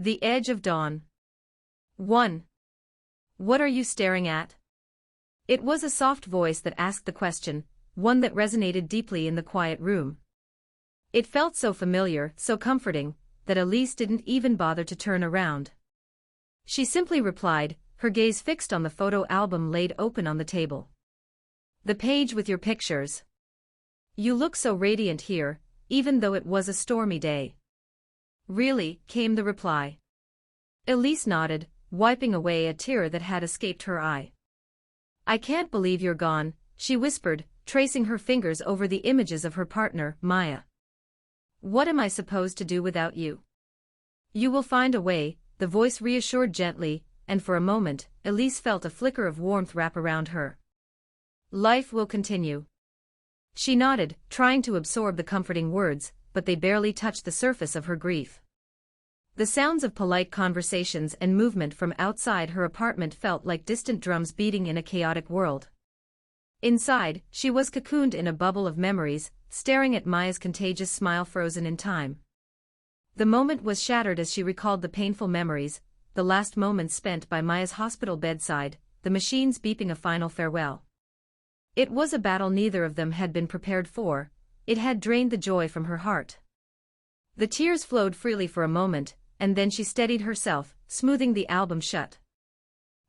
The Edge of Dawn. 1. What are you staring at? It was a soft voice that asked the question, one that resonated deeply in the quiet room. It felt so familiar, so comforting, that Elise didn't even bother to turn around. She simply replied, her gaze fixed on the photo album laid open on the table. The page with your pictures. You look so radiant here, even though it was a stormy day. Really, came the reply. Elise nodded, wiping away a tear that had escaped her eye. I can't believe you're gone, she whispered, tracing her fingers over the images of her partner, Maya. What am I supposed to do without you? You will find a way, the voice reassured gently, and for a moment, Elise felt a flicker of warmth wrap around her. Life will continue. She nodded, trying to absorb the comforting words, but they barely touched the surface of her grief. The sounds of polite conversations and movement from outside her apartment felt like distant drums beating in a chaotic world. Inside, she was cocooned in a bubble of memories, staring at Maya's contagious smile frozen in time. The moment was shattered as she recalled the painful memories, the last moments spent by Maya's hospital bedside, the machines beeping a final farewell. It was a battle neither of them had been prepared for, it had drained the joy from her heart. The tears flowed freely for a moment, and then she steadied herself, smoothing the album shut.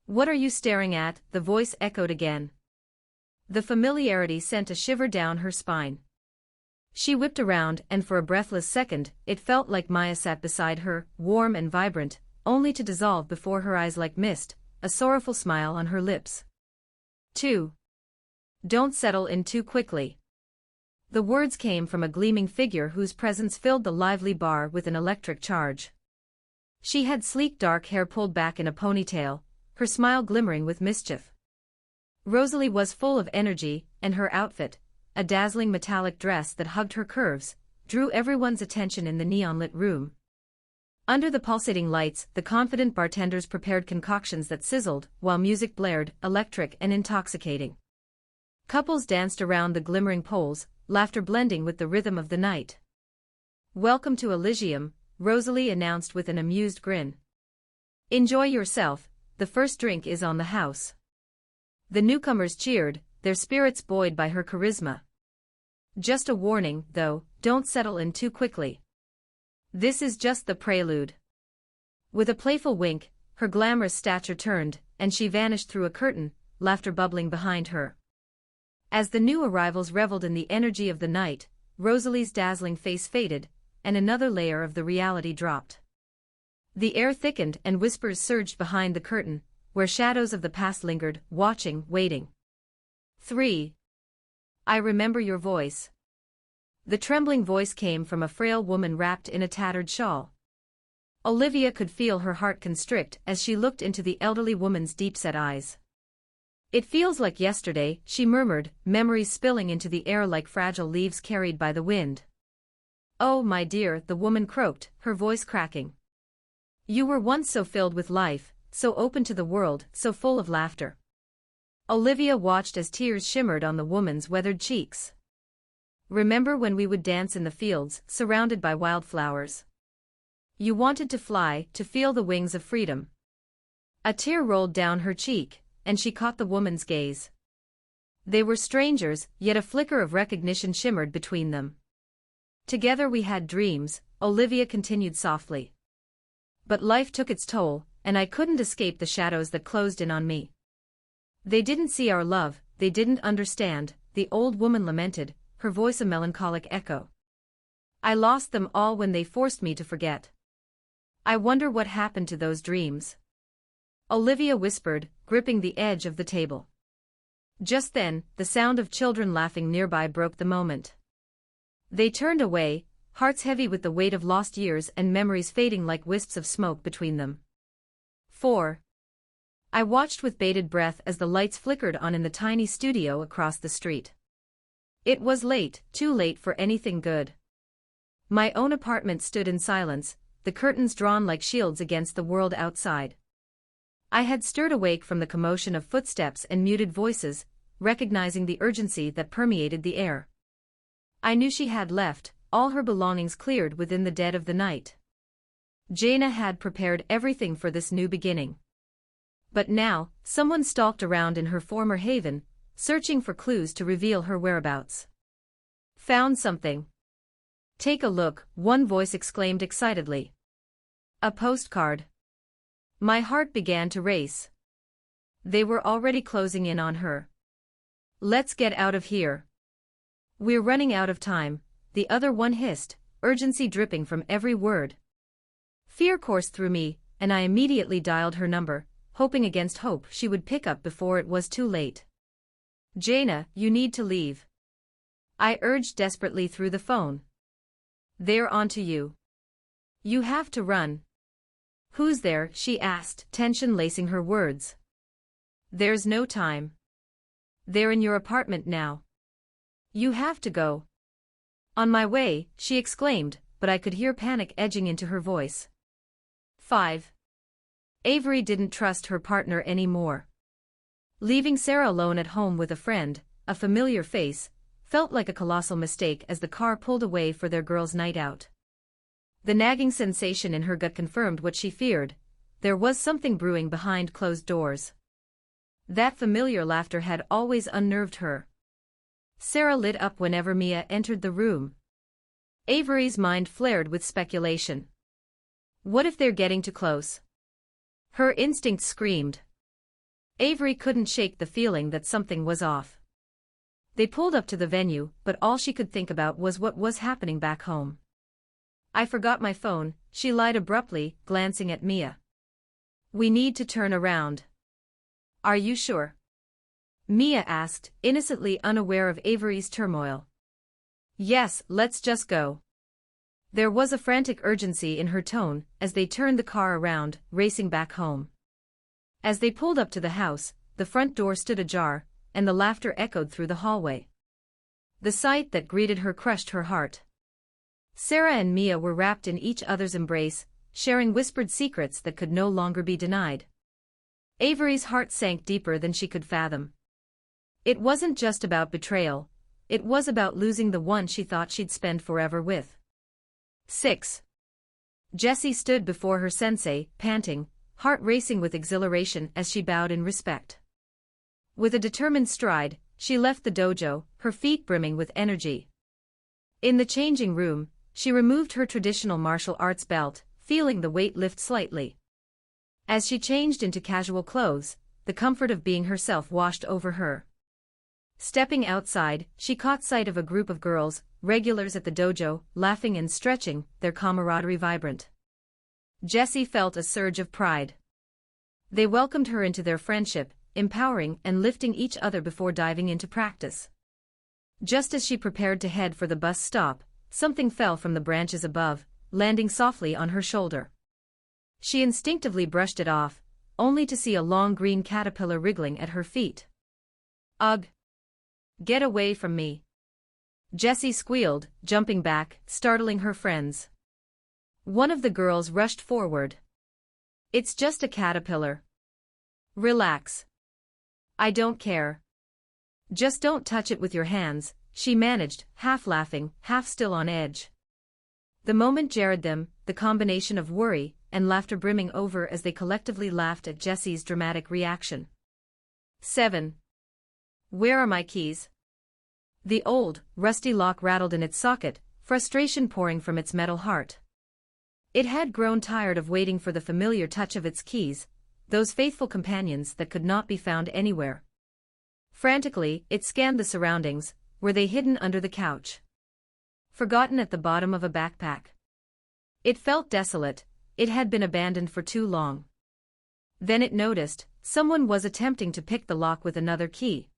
What are you staring at? The voice echoed again. The familiarity sent a shiver down her spine. She whipped around and for a breathless second, it felt like Maya sat beside her, warm and vibrant, only to dissolve before her eyes like mist, a sorrowful smile on her lips. 2. Don't settle in too quickly. The words came from a gleaming figure whose presence filled the lively bar with an electric charge. She had sleek dark hair pulled back in a ponytail, her smile glimmering with mischief. Rosalie was full of energy, and her outfit, a dazzling metallic dress that hugged her curves, drew everyone's attention in the neon-lit room. Under the pulsating lights, the confident bartenders prepared concoctions that sizzled, while music blared, electric and intoxicating. Couples danced around the glimmering poles, laughter blending with the rhythm of the night. Welcome to Elysium, Rosalie announced with an amused grin. Enjoy yourself, the first drink is on the house. The newcomers cheered, their spirits buoyed by her charisma. Just a warning, though, don't settle in too quickly. This is just the prelude. With a playful wink, her glamorous stature turned, and she vanished through a curtain, laughter bubbling behind her. As the new arrivals reveled in the energy of the night, Rosalie's dazzling face faded, and another layer of the reality dropped. The air thickened and whispers surged behind the curtain, where shadows of the past lingered, watching, waiting. 3. I remember your voice. The trembling voice came from a frail woman wrapped in a tattered shawl. Olivia could feel her heart constrict as she looked into the elderly woman's deep-set eyes. It feels like yesterday, she murmured, memories spilling into the air like fragile leaves carried by the wind. Oh, my dear, the woman croaked, her voice cracking. You were once so filled with life, so open to the world, so full of laughter. Olivia watched as tears shimmered on the woman's weathered cheeks. Remember when we would dance in the fields, surrounded by wildflowers? You wanted to fly, to feel the wings of freedom. A tear rolled down her cheek, and she caught the woman's gaze. They were strangers, yet a flicker of recognition shimmered between them. Together we had dreams, Olivia continued softly. But life took its toll, and I couldn't escape the shadows that closed in on me. They didn't see our love, they didn't understand, the old woman lamented, her voice a melancholic echo. I lost them all when they forced me to forget. I wonder what happened to those dreams. Olivia whispered, gripping the edge of the table. Just then, the sound of children laughing nearby broke the moment. They turned away, hearts heavy with the weight of lost years and memories fading like wisps of smoke between them. 4. I watched with bated breath as the lights flickered on in the tiny studio across the street. It was late, too late for anything good. My own apartment stood in silence, the curtains drawn like shields against the world outside. I had stirred awake from the commotion of footsteps and muted voices, recognizing the urgency that permeated the air. I knew she had left, all her belongings cleared within the dead of the night. Jaina had prepared everything for this new beginning. But now, someone stalked around in her former haven, searching for clues to reveal her whereabouts. Found something. Take a look, one voice exclaimed excitedly. A postcard. My heart began to race. They were already closing in on her. Let's get out of here. We're running out of time, the other one hissed, urgency dripping from every word. Fear coursed through me, and I immediately dialed her number, hoping against hope she would pick up before it was too late. Jaina, you need to leave. I urged desperately through the phone. They're onto you. You have to run. Who's there? She asked, tension lacing her words. There's no time. They're in your apartment now. You have to go. On my way, she exclaimed, but I could hear panic edging into her voice. 5. Avery didn't trust her partner anymore. Leaving Sarah alone at home with a friend, a familiar face, felt like a colossal mistake as the car pulled away for their girls' night out. The nagging sensation in her gut confirmed what she feared. There was something brewing behind closed doors. That familiar laughter had always unnerved her. Sarah lit up whenever Mia entered the room. Avery's mind flared with speculation. What if they're getting too close? Her instinct screamed. Avery couldn't shake the feeling that something was off. They pulled up to the venue, but all she could think about was what was happening back home. I forgot my phone, she lied abruptly, glancing at Mia. We need to turn around. Are you sure? Mia asked, innocently unaware of Avery's turmoil. Yes, let's just go. There was a frantic urgency in her tone as they turned the car around, racing back home. As they pulled up to the house, the front door stood ajar, and the laughter echoed through the hallway. The sight that greeted her crushed her heart. Sarah and Mia were wrapped in each other's embrace, sharing whispered secrets that could no longer be denied. Avery's heart sank deeper than she could fathom. It wasn't just about betrayal, it was about losing the one she thought she'd spend forever with. 6. Jessie stood before her sensei, panting, heart racing with exhilaration as she bowed in respect. With a determined stride, she left the dojo, her feet brimming with energy. In the changing room, she removed her traditional martial arts belt, feeling the weight lift slightly. As she changed into casual clothes, the comfort of being herself washed over her. Stepping outside, she caught sight of a group of girls, regulars at the dojo, laughing and stretching, their camaraderie vibrant. Jessie felt a surge of pride. They welcomed her into their friendship, empowering and lifting each other before diving into practice. Just as she prepared to head for the bus stop, something fell from the branches above, landing softly on her shoulder. She instinctively brushed it off, only to see a long green caterpillar wriggling at her feet. Ugh! Get away from me! Jessie squealed, jumping back, startling her friends. One of the girls rushed forward. It's just a caterpillar. Relax. I don't care. Just don't touch it with your hands, she managed, half laughing, half still on edge. The moment jarred them, the combination of worry and laughter brimming over as they collectively laughed at Jessie's dramatic reaction. 7. Where are my keys? The old, rusty lock rattled in its socket, frustration pouring from its metal heart. It had grown tired of waiting for the familiar touch of its keys, those faithful companions that could not be found anywhere. Frantically, it scanned the surroundings. Were they hidden under the couch? Forgotten at the bottom of a backpack? It felt desolate, it had been abandoned for too long. Then it noticed, someone was attempting to pick the lock with another key.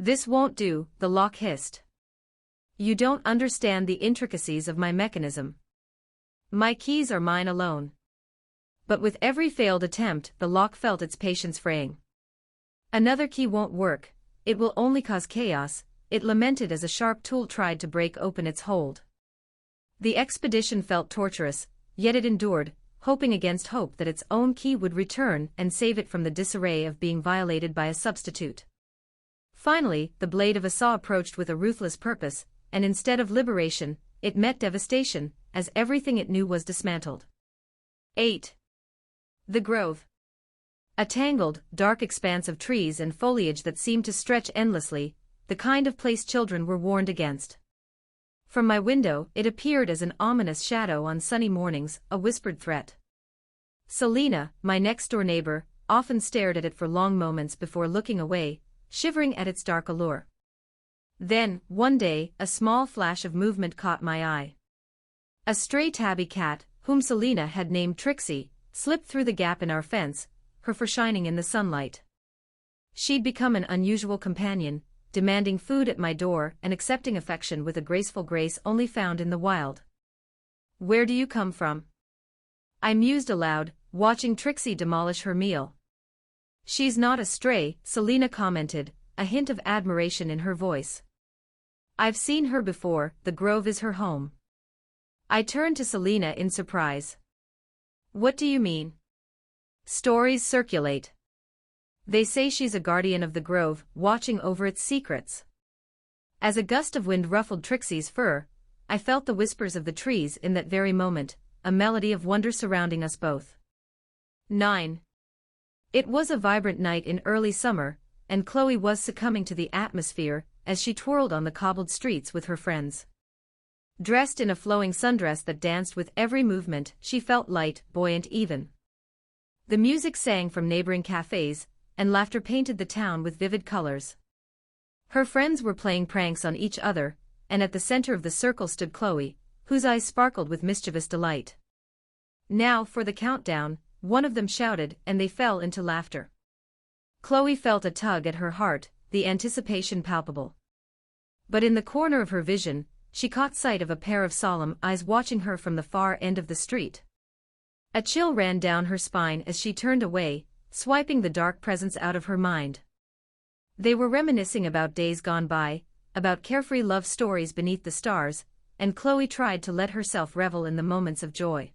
This won't do, the lock hissed. You don't understand the intricacies of my mechanism. My keys are mine alone. But with every failed attempt, the lock felt its patience fraying. Another key won't work, it will only cause chaos, it lamented as a sharp tool tried to break open its hold. The expedition felt torturous, yet it endured, hoping against hope that its own key would return and save it from the disarray of being violated by a substitute. Finally, the blade of a saw approached with a ruthless purpose, and instead of liberation, it met devastation, as everything it knew was dismantled. 8. The Grove. A tangled, dark expanse of trees and foliage that seemed to stretch endlessly, the kind of place children were warned against. From my window, it appeared as an ominous shadow on sunny mornings, a whispered threat. Selina, my next-door neighbor, often stared at it for long moments before looking away, shivering at its dark allure. Then, one day, a small flash of movement caught my eye. A stray tabby cat, whom Selina had named Trixie, slipped through the gap in our fence, her fur shining in the sunlight. She'd become an unusual companion, demanding food at my door and accepting affection with a graceful grace only found in the wild. "Where do you come from?" I mused aloud, watching Trixie demolish her meal. "She's not a stray," Selina commented, a hint of admiration in her voice. "I've seen her before, the grove is her home." I turned to Selina in surprise. "What do you mean?" "Stories circulate. They say she's a guardian of the grove, watching over its secrets." As a gust of wind ruffled Trixie's fur, I felt the whispers of the trees in that very moment, a melody of wonder surrounding us both. 9. It was a vibrant night in early summer, and Chloe was succumbing to the atmosphere as she twirled on the cobbled streets with her friends. Dressed in a flowing sundress that danced with every movement, she felt light, buoyant even. The music sang from neighboring cafes, and laughter painted the town with vivid colors. Her friends were playing pranks on each other, and at the center of the circle stood Chloe, whose eyes sparkled with mischievous delight. "Now for the countdown," one of them shouted, and they fell into laughter. Chloe felt a tug at her heart, the anticipation palpable. But in the corner of her vision, she caught sight of a pair of solemn eyes watching her from the far end of the street. A chill ran down her spine as she turned away, swiping the dark presence out of her mind. They were reminiscing about days gone by, about carefree love stories beneath the stars, and Chloe tried to let herself revel in the moments of joy.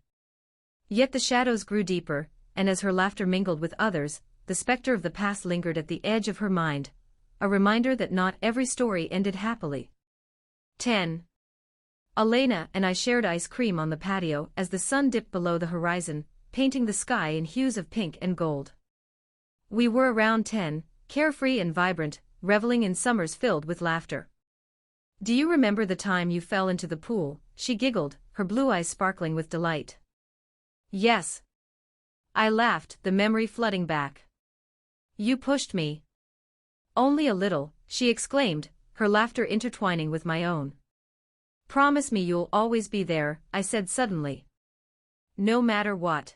Yet the shadows grew deeper, and as her laughter mingled with others, the specter of the past lingered at the edge of her mind, a reminder that not every story ended happily. 10. Elena and I shared ice cream on the patio as the sun dipped below the horizon, painting the sky in hues of pink and gold. We were around 10, carefree and vibrant, reveling in summers filled with laughter. "Do you remember the time you fell into the pool?" she giggled, her blue eyes sparkling with delight. "Yes." I laughed, the memory flooding back. "You pushed me." "Only a little," she exclaimed, her laughter intertwining with my own. "Promise me you'll always be there," I said suddenly. "No matter what."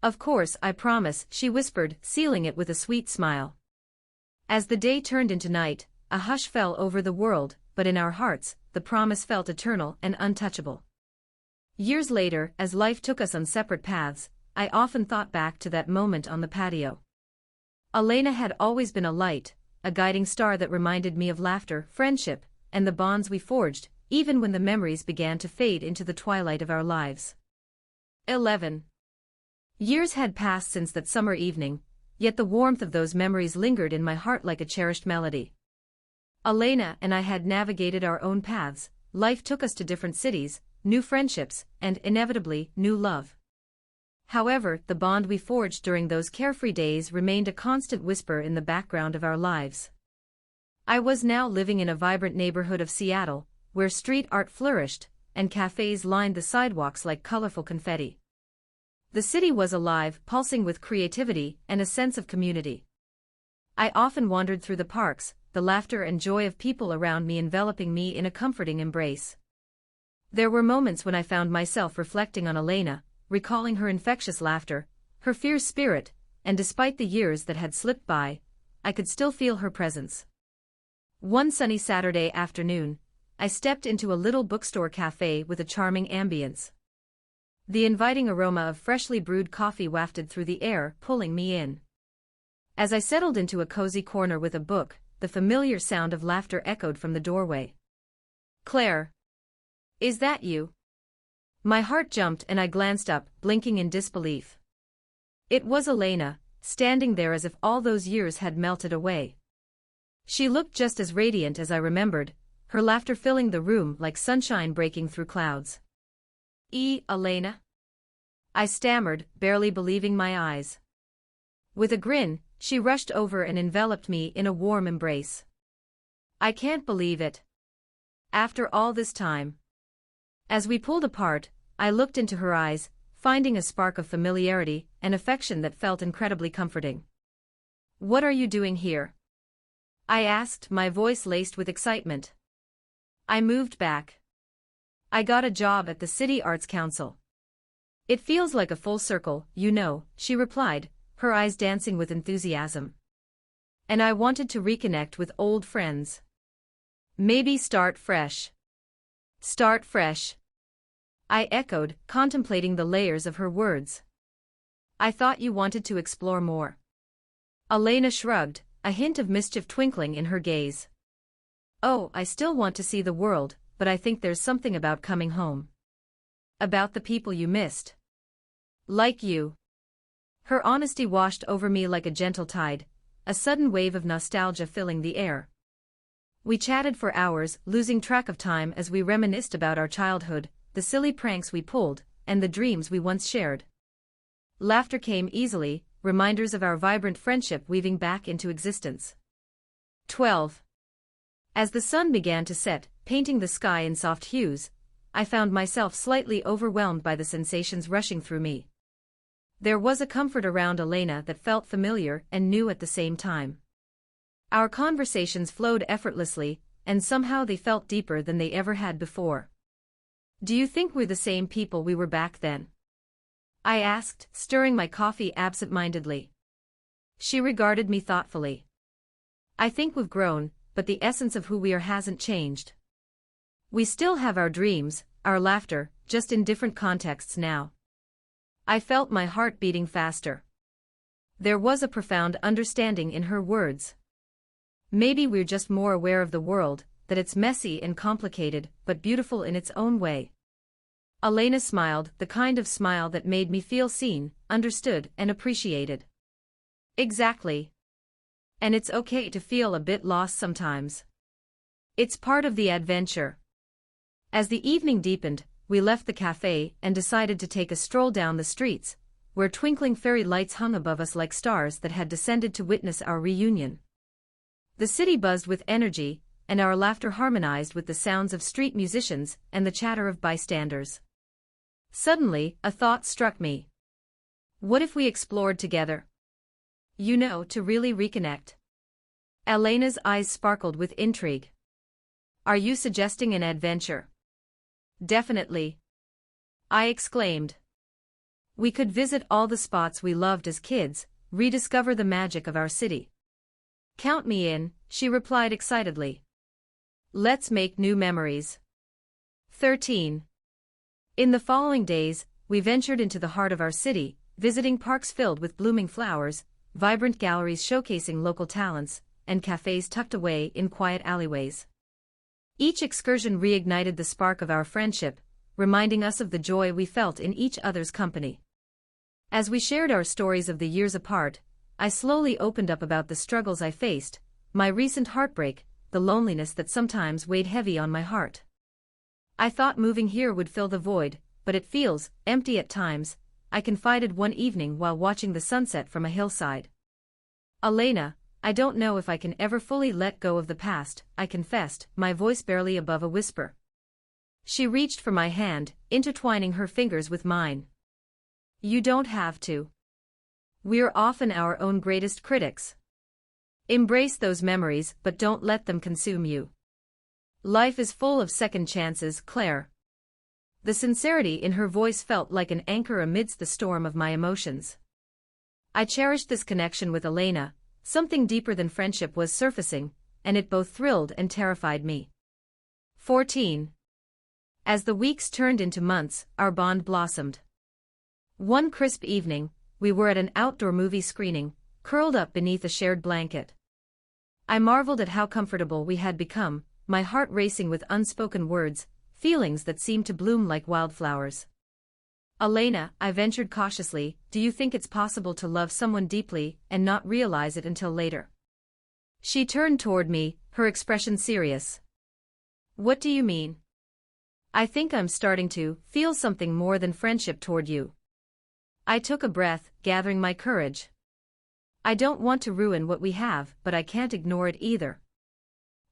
"Of course I promise," she whispered, sealing it with a sweet smile. As the day turned into night, a hush fell over the world, but in our hearts, the promise felt eternal and untouchable. Years later, as life took us on separate paths, I often thought back to that moment on the patio. Elena had always been a light, a guiding star that reminded me of laughter, friendship, and the bonds we forged, even when the memories began to fade into the twilight of our lives. 11. Years had passed since that summer evening, yet the warmth of those memories lingered in my heart like a cherished melody. Elena and I had navigated our own paths, life took us to different cities, new friendships, and inevitably, new love. However, the bond we forged during those carefree days remained a constant whisper in the background of our lives. I was now living in a vibrant neighborhood of Seattle, where street art flourished, and cafes lined the sidewalks like colorful confetti. The city was alive, pulsing with creativity and a sense of community. I often wandered through the parks, the laughter and joy of people around me enveloping me in a comforting embrace. There were moments when I found myself reflecting on Elena, recalling her infectious laughter, her fierce spirit, and despite the years that had slipped by, I could still feel her presence. One sunny Saturday afternoon, I stepped into a little bookstore cafe with a charming ambience. The inviting aroma of freshly brewed coffee wafted through the air, pulling me in. As I settled into a cozy corner with a book, the familiar sound of laughter echoed from the doorway. "Claire. Is that you?" My heart jumped and I glanced up, blinking in disbelief. It was Elena, standing there as if all those years had melted away. She looked just as radiant as I remembered, her laughter filling the room like sunshine breaking through clouds. Elena?" I stammered, barely believing my eyes. With a grin, she rushed over and enveloped me in a warm embrace. I can't believe it. After all this time. As we pulled apart, I looked into her eyes, finding a spark of familiarity and affection that felt incredibly comforting. "What are you doing here?" I asked, my voice laced with excitement. I moved back. I got a job at the City Arts Council. "It feels like a full circle, you know," she replied, her eyes dancing with enthusiasm. "And I wanted to reconnect with old friends. Maybe start fresh." "Start fresh," I echoed, contemplating the layers of her words. "I thought you wanted to explore more." Elena shrugged, a hint of mischief twinkling in her gaze. "Oh, I still want to see the world, but I think there's something about coming home. About the people you missed. Like you." Her honesty washed over me like a gentle tide, a sudden wave of nostalgia filling the air. We chatted for hours, losing track of time as we reminisced about our childhood, the silly pranks we pulled, and the dreams we once shared. Laughter came easily, reminders of our vibrant friendship weaving back into existence. 12. As the sun began to set, painting the sky in soft hues, I found myself slightly overwhelmed by the sensations rushing through me. There was a comfort around Elena that felt familiar and new at the same time. Our conversations flowed effortlessly, and somehow they felt deeper than they ever had before. "Do you think we're the same people we were back then?" I asked, stirring my coffee absent-mindedly. She regarded me thoughtfully. "I think we've grown, but the essence of who we are hasn't changed. We still have our dreams, our laughter, just in different contexts now." I felt my heart beating faster. There was a profound understanding in her words. Maybe we're just more aware of the world, that it's messy and complicated, but beautiful in its own way. Elena smiled, the kind of smile that made me feel seen, understood, and appreciated. "Exactly. And it's okay to feel a bit lost sometimes. It's part of the adventure." As the evening deepened, we left the cafe and decided to take a stroll down the streets, where twinkling fairy lights hung above us like stars that had descended to witness our reunion. The city buzzed with energy, and our laughter harmonized with the sounds of street musicians and the chatter of bystanders. Suddenly, a thought struck me. What if we explored together? You know, to really reconnect. Elena's eyes sparkled with intrigue. "Are you suggesting an adventure?" "Definitely," I exclaimed. "We could visit all the spots we loved as kids, rediscover the magic of our city." "Count me in," she replied excitedly. "Let's make new memories." 13. In the following days, we ventured into the heart of our city, visiting parks filled with blooming flowers, vibrant galleries showcasing local talents, and cafes tucked away in quiet alleyways. Each excursion reignited the spark of our friendship, reminding us of the joy we felt in each other's company. As we shared our stories of the years apart, I slowly opened up about the struggles I faced, my recent heartbreak, the loneliness that sometimes weighed heavy on my heart. "I thought moving here would fill the void, but it feels empty at times," I confided one evening while watching the sunset from a hillside. "Elena, I don't know if I can ever fully let go of the past," I confessed, my voice barely above a whisper. She reached for my hand, intertwining her fingers with mine. "You don't have to. We're often our own greatest critics. Embrace those memories, but don't let them consume you. Life is full of second chances, Claire." The sincerity in her voice felt like an anchor amidst the storm of my emotions. I cherished this connection with Elena. Something deeper than friendship was surfacing, and it both thrilled and terrified me. 14. As the weeks turned into months, our bond blossomed. One crisp evening, we were at an outdoor movie screening, curled up beneath a shared blanket. I marveled at how comfortable we had become, my heart racing with unspoken words, feelings that seemed to bloom like wildflowers. "Elena," I ventured cautiously, "do you think it's possible to love someone deeply and not realize it until later?" She turned toward me, her expression serious. "What do you mean?" "I think I'm starting to feel something more than friendship toward you." I took a breath, gathering my courage. I don't want to ruin what we have, but I can't ignore it either.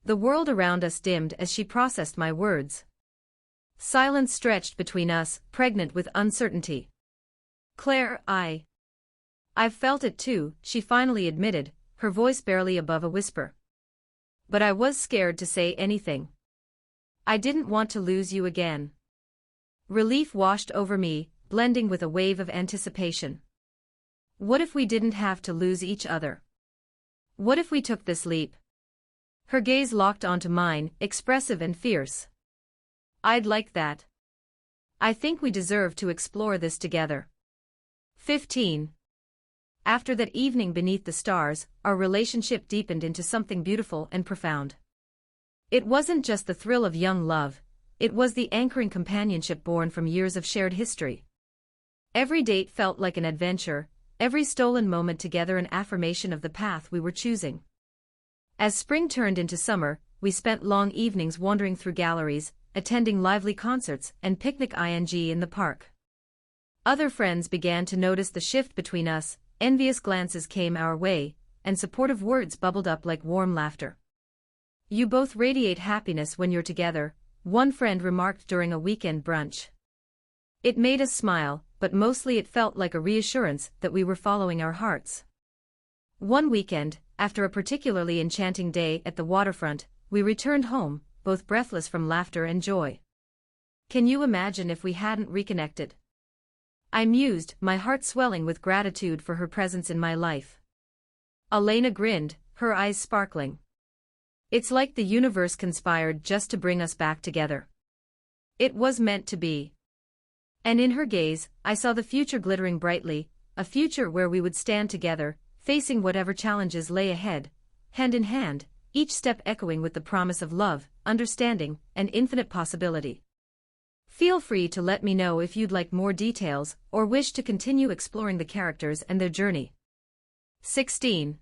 The world around us dimmed as she processed my words. Silence stretched between us, pregnant with uncertainty. Claire, I've felt it too, she finally admitted, her voice barely above a whisper. But I was scared to say anything. I didn't want to lose you again. Relief washed over me, blending with a wave of anticipation. What if we didn't have to lose each other? What if we took this leap? Her gaze locked onto mine, expressive and fierce. I'd like that. I think we deserve to explore this together. 15. After that evening beneath the stars, our relationship deepened into something beautiful and profound. It wasn't just the thrill of young love, it was the anchoring companionship born from years of shared history. Every date felt like an adventure, every stolen moment together an affirmation of the path we were choosing. As spring turned into summer, we spent long evenings wandering through galleries, attending lively concerts and picnic in the park. Other friends began to notice the shift between us, envious glances came our way, and supportive words bubbled up like warm laughter. You both radiate happiness when you're together, one friend remarked during a weekend brunch. It made us smile, but mostly it felt like a reassurance that we were following our hearts. One weekend, after a particularly enchanting day at the waterfront, we returned home, both breathless from laughter and joy. Can you imagine if we hadn't reconnected? I mused, my heart swelling with gratitude for her presence in my life. Elena grinned, her eyes sparkling. It's like the universe conspired just to bring us back together. It was meant to be. And in her gaze, I saw the future glittering brightly, a future where we would stand together, facing whatever challenges lay ahead, hand in hand, each step echoing with the promise of love, understanding, and infinite possibility. Feel free to let me know if you'd like more details or wish to continue exploring the characters and their journey. 16.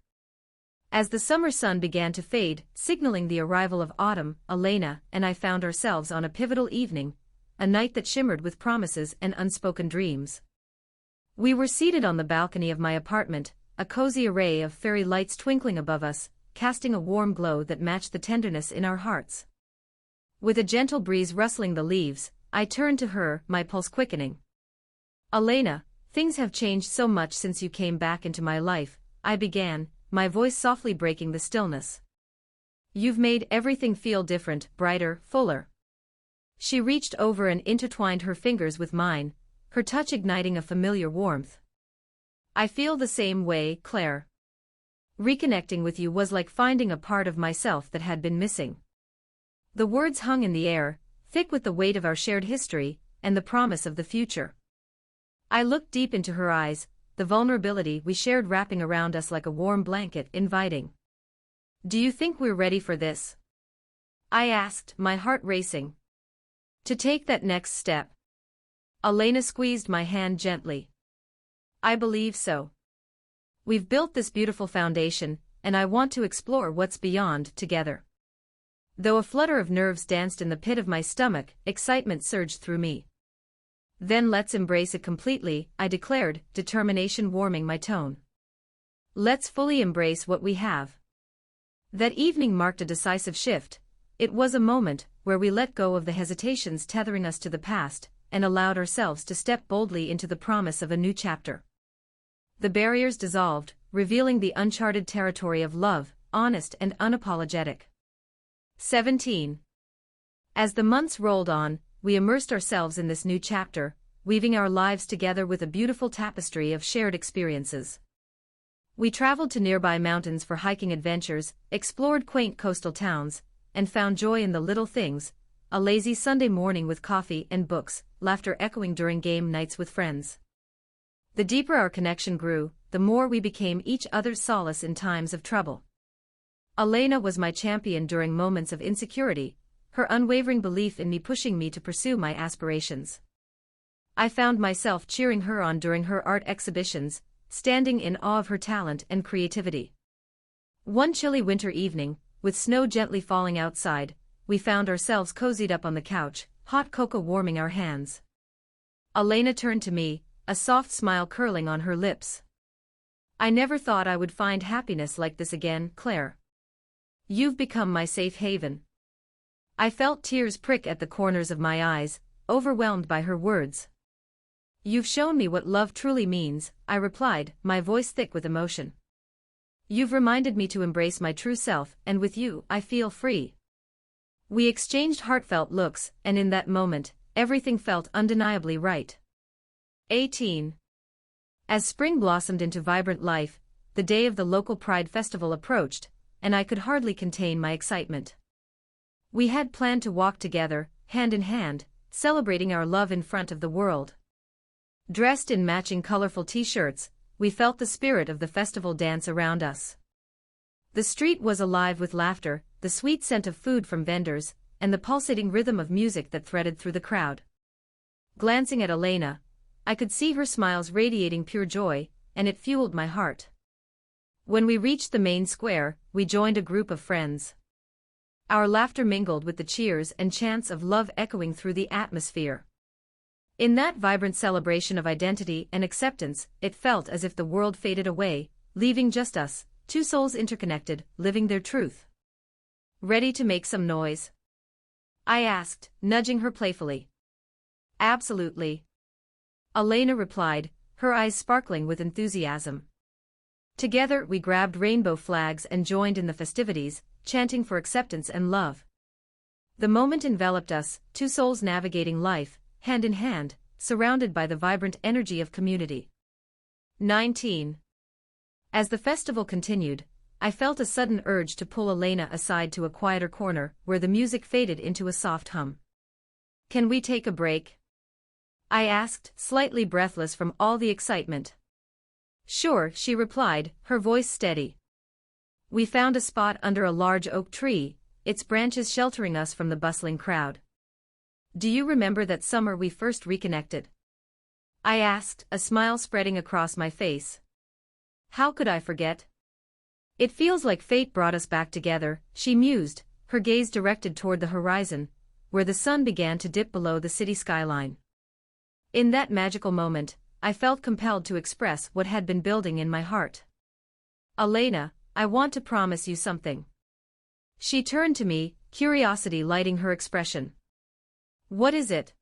As the summer sun began to fade, signaling the arrival of autumn, Elena and I found ourselves on a pivotal evening, a night that shimmered with promises and unspoken dreams. We were seated on the balcony of my apartment, a cozy array of fairy lights twinkling above us, casting a warm glow that matched the tenderness in our hearts. With a gentle breeze rustling the leaves, I turned to her, my pulse quickening. Elena, things have changed so much since you came back into my life, I began, my voice softly breaking the stillness. You've made everything feel different, brighter, fuller. She reached over and intertwined her fingers with mine, her touch igniting a familiar warmth. I feel the same way, Claire. Reconnecting with you was like finding a part of myself that had been missing. The words hung in the air, thick with the weight of our shared history and the promise of the future. I looked deep into her eyes, the vulnerability we shared wrapping around us like a warm blanket, inviting. Do you think we're ready for this? I asked, my heart racing. To take that next step. Elena squeezed my hand gently. I believe so. We've built this beautiful foundation, and I want to explore what's beyond together. Though a flutter of nerves danced in the pit of my stomach, excitement surged through me. Then let's embrace it completely, I declared, determination warming my tone. Let's fully embrace what we have. That evening marked a decisive shift. It was a moment where we let go of the hesitations tethering us to the past, and allowed ourselves to step boldly into the promise of a new chapter. The barriers dissolved, revealing the uncharted territory of love, honest and unapologetic. 17. As the months rolled on, we immersed ourselves in this new chapter, weaving our lives together with a beautiful tapestry of shared experiences. We traveled to nearby mountains for hiking adventures, explored quaint coastal towns, and found joy in the little things, a lazy Sunday morning with coffee and books, laughter echoing during game nights with friends. The deeper our connection grew, the more we became each other's solace in times of trouble. Elena was my champion during moments of insecurity, her unwavering belief in me pushing me to pursue my aspirations. I found myself cheering her on during her art exhibitions, standing in awe of her talent and creativity. One chilly winter evening, with snow gently falling outside, we found ourselves cozied up on the couch, hot cocoa warming our hands. Elena turned to me, a soft smile curling on her lips. I never thought I would find happiness like this again, Claire. You've become my safe haven. I felt tears prick at the corners of my eyes, overwhelmed by her words. You've shown me what love truly means, I replied, my voice thick with emotion. You've reminded me to embrace my true self, and with you, I feel free. We exchanged heartfelt looks, and in that moment, everything felt undeniably right. 18. As spring blossomed into vibrant life, the day of the local Pride Festival approached, and I could hardly contain my excitement. We had planned to walk together, hand in hand, celebrating our love in front of the world. Dressed in matching colorful t-shirts, we felt the spirit of the festival dance around us. The street was alive with laughter, the sweet scent of food from vendors, and the pulsating rhythm of music that threaded through the crowd. Glancing at Elena, I could see her smiles radiating pure joy, and it fueled my heart. When we reached the main square, we joined a group of friends. Our laughter mingled with the cheers and chants of love echoing through the atmosphere. In that vibrant celebration of identity and acceptance, it felt as if the world faded away, leaving just us, two souls interconnected, living their truth. Ready to make some noise? I asked, nudging her playfully. Absolutely. Elena replied, her eyes sparkling with enthusiasm. Together we grabbed rainbow flags and joined in the festivities, chanting for acceptance and love. The moment enveloped us, two souls navigating life, hand in hand, surrounded by the vibrant energy of community. 19. As the festival continued, I felt a sudden urge to pull Elena aside to a quieter corner where the music faded into a soft hum. Can we take a break? I asked, slightly breathless from all the excitement. Sure, she replied, her voice steady. We found a spot under a large oak tree, its branches sheltering us from the bustling crowd. Do you remember that summer we first reconnected? I asked, a smile spreading across my face. How could I forget? It feels like fate brought us back together, she mused, her gaze directed toward the horizon, where the sun began to dip below the city skyline. In that magical moment, I felt compelled to express what had been building in my heart. Elena, I want to promise you something. She turned to me, curiosity lighting her expression. What is it?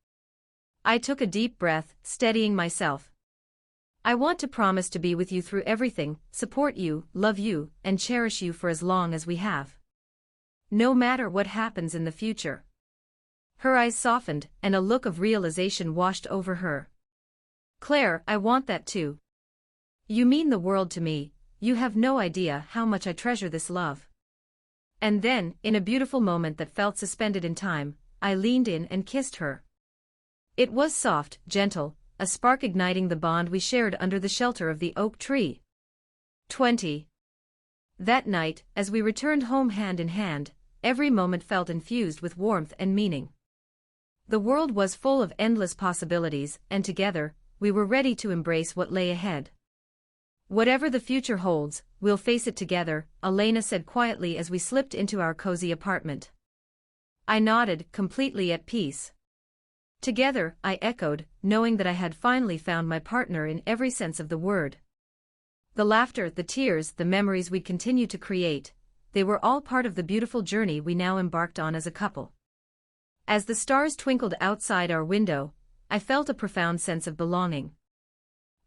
I took a deep breath, steadying myself. I want to promise to be with you through everything, support you, love you, and cherish you for as long as we have. No matter what happens in the future. Her eyes softened, and a look of realization washed over her. Claire, I want that too. You mean the world to me, you have no idea how much I treasure this love. And then, in a beautiful moment that felt suspended in time, I leaned in and kissed her. It was soft, gentle, a spark igniting the bond we shared under the shelter of the oak tree. 20. That night, as we returned home hand in hand, every moment felt infused with warmth and meaning. The world was full of endless possibilities, and together, we were ready to embrace what lay ahead. Whatever the future holds, we'll face it together, Elena said quietly as we slipped into our cozy apartment. I nodded, completely at peace. Together, I echoed, knowing that I had finally found my partner in every sense of the word. The laughter, the tears, the memories we'd continue to create, they were all part of the beautiful journey we now embarked on as a couple. As the stars twinkled outside our window, I felt a profound sense of belonging.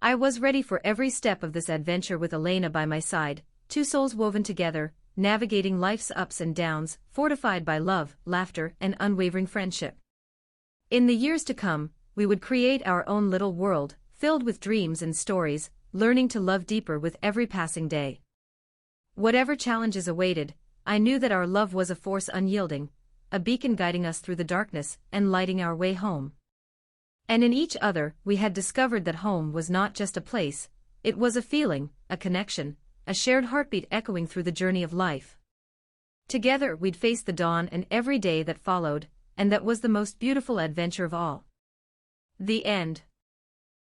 I was ready for every step of this adventure with Elena by my side, two souls woven together, navigating life's ups and downs, fortified by love, laughter, and unwavering friendship. In the years to come, we would create our own little world, filled with dreams and stories, learning to love deeper with every passing day. Whatever challenges awaited, I knew that our love was a force unyielding, a beacon guiding us through the darkness and lighting our way home. And in each other, we had discovered that home was not just a place, it was a feeling, a connection, a shared heartbeat echoing through the journey of life. Together we'd face the dawn and every day that followed, and that was the most beautiful adventure of all. The end.